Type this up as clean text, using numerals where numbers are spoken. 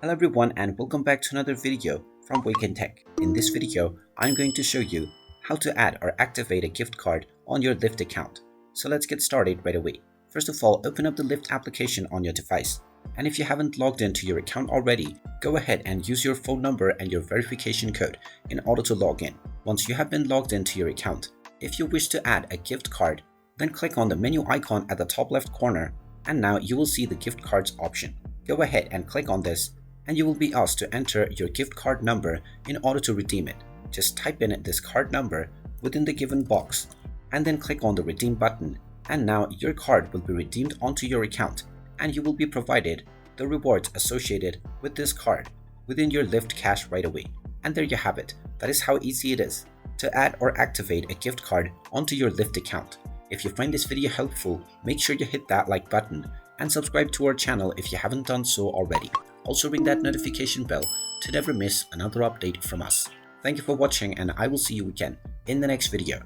Hello everyone and welcome back to another video from Wake&Tech. In this video, I'm going to show you how to add or activate a gift card on your Lyft account. So let's get started right away. First of all, open up the Lyft application on your device. And if you haven't logged into your account already, go ahead and use your phone number and your verification code in order to log in. Once you have been logged into your account, if you wish to add a gift card, then click on the menu icon at the top left corner and now you will see the gift cards option. Go ahead and click on this and you will be asked to enter your gift card number in order to redeem it. Just type in this card number within the given box and then click on the redeem button, and now your card will be redeemed onto your account and you will be provided the rewards associated with this card within your Lyft cash right away. And there you have it. That is how easy it is to add or activate a gift card onto your Lyft account. If you find this video helpful, make sure you hit that like button and subscribe to our channel if you haven't done so already. Also ring that notification bell to never miss another update from us. Thank you for watching and I will see you again in the next video.